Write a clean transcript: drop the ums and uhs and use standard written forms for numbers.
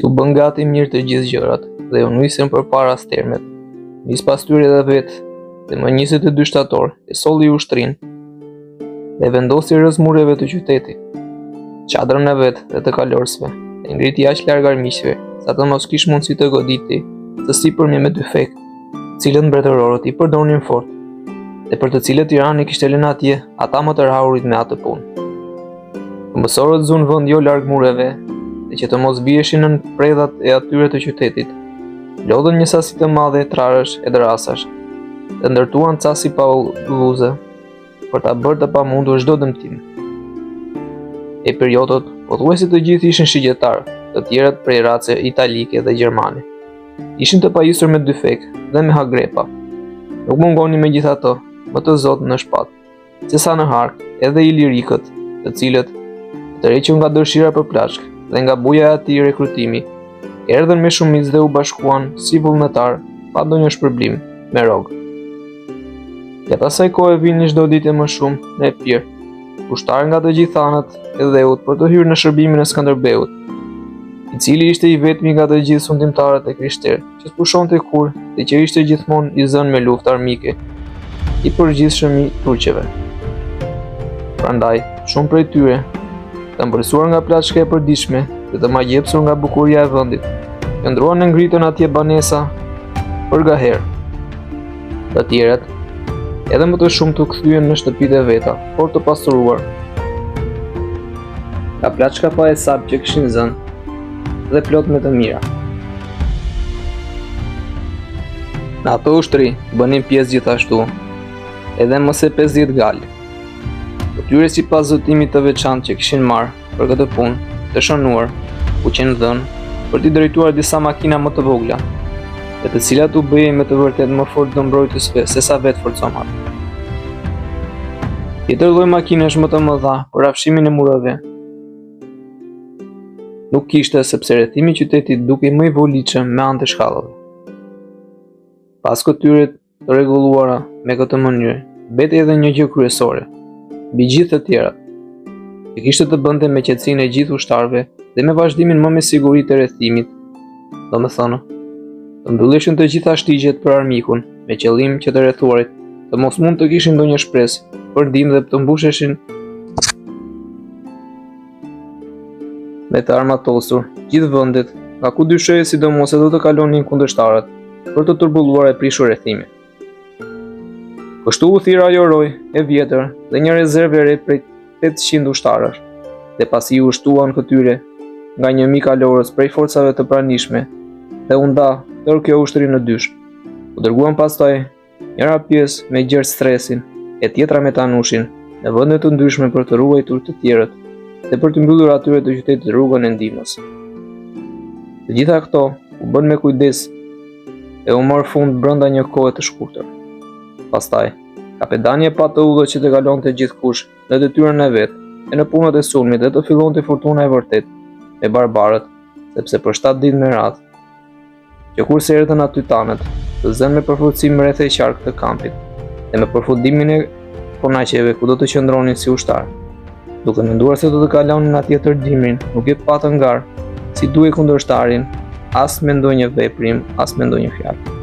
Si u bën gati mirë të gjithë gjërat dhe u nisën përpara stermet. Nis pas tyre edhe vetë dhe më 22 shtator e solli ushtrinë dhe vendosi rreth mureve të qytetit çadrën e vet dhe të kalorsve, e ngriti aq larg armiqve sa të mos kish mundësi të goditi se sipërmi me dy fek, të cilët mbretërorët i përdornin fort, dhe për të cilët Tirani kishte lënë atje ata më të rrahuritë me atë punë. Kombësorët zunë vend jo larg mureve, dhe që të mos bieshin në predhat e atyre të qytetit, lodhën një sasi të madhe trarësh e drasash, dhe ndërtuan casi pa ulluze për ta bërë të pamundur çdo dëmtim. E periodot, pothuajse të gjithë ishin shigjetar, të tjerët prej race italike dhe gjermane. Ishin të pajisur me dy fek dhe me hagrepa. Nuk mungoni megjithatë më të zotë në shpatë, se sa në hark edhe ilirikët, të cilët të reqën nga dëshira për plaçk dhe nga buja e atij rekrutimi, erdhën me shumicë dhe u bashkuan si vullnetar pa ndonjë shpërblim me rrogë. Gjatë asaj kohe vinin çdo ditë më shumë në Epir, ushtarë nga të gjithë anët e dheut për të hyrë në shërbimin e Skënderbeut, i cili ishte i vetmi nga të gjithë sundimtarët e krishterë që spushonte kur dhe që ishte gjithmonë i zënë me luftë armike, i përgjithshëm i turqeve. Prandaj, shumë prej tyre, të mbërësuar nga plaçka e përditshme dhe të magjepsur nga bukuria e vendit, qëndruan në ngritën atje banesa për gaherë. Të tjerët, edhe më të shumë të kthyen në shtëpitë e veta, por të pastruar. Ka plaçka pa e sap që kishin zënë dhe plot me të mira. Në ato ushtri bënin pjesë gjithashtu edhe mos e 50 galë. Të tyre sipas zotimit të veçantë që kishin marrë për këtë punë, të shënuar, u qenë dhënë për t'i drejtuar disa makina më të vogla, dhe të cilat u bëjej me të vërtet më fort të mbrojtësve se sa vetë forcomat. Tjetër lloj makinesh më të mëdha për afshimin e mureve nuk kishte, sepse rrethimi i qytetit dukej më i volitshëm me anë të shkallave. Pas këtyre të rregulluara me këtë mënyrë, mbeti edhe një gjë kryesore, mbi gjithë të tjerat, që kishte të bënte me qetësinë e gjithë ushtarëve dhe me vazhdimin më me siguri të rrethimit, domethënë, të mbylleshin të gjitha shtigjet për armikun, me qëllim që të rrethuarit të mos mund të kishin ndonjë shpresë për ndihmë dhe të mbusheshin me të armatosur gjithë vendet, nga ku dyshoje sidomos se do të kalonin kundërshtarët për të turbulluar e prishur rrethimin. Kështu u thirr ajo roj e vjetër dhe një rezervë e re prej 800 ushtarësh, dhe pasi u shtuan këtyre nga 1000 kalorës prej forcave të pranishme, dhe u nda tërë kjo ushtri në dysh. U dërguan pastaj njëra pjesë me gjerë stresin e tjetra me tanushin në vende të ndryshme për të ruajtur të tjerët dhe për të mbyllur atyre të qytetit rrugën e ndihmës. Të gjitha këto u bën me kujdes e u mor fund brenda një kohe të shkurtër. Pastaj, kapetani e pa të udhët që të kalonte gjithkush në detyrën e vet e në punët e sulmit dhe të fillonte fortuna e vërtet me barbarët, sepse për 7 ditë me radhë, që kurse erdhën aty tanët, të zënë me përfutësim rreth e qark të kampit dhe me përfundimin e konaqeve ku do të qëndronin si ushtar, duke menduar se do të kalonin atje tërdimrin, nuk e patën garë si duhej kundërshtarin, as me ndonjë veprim, as me ndonjë fjalë.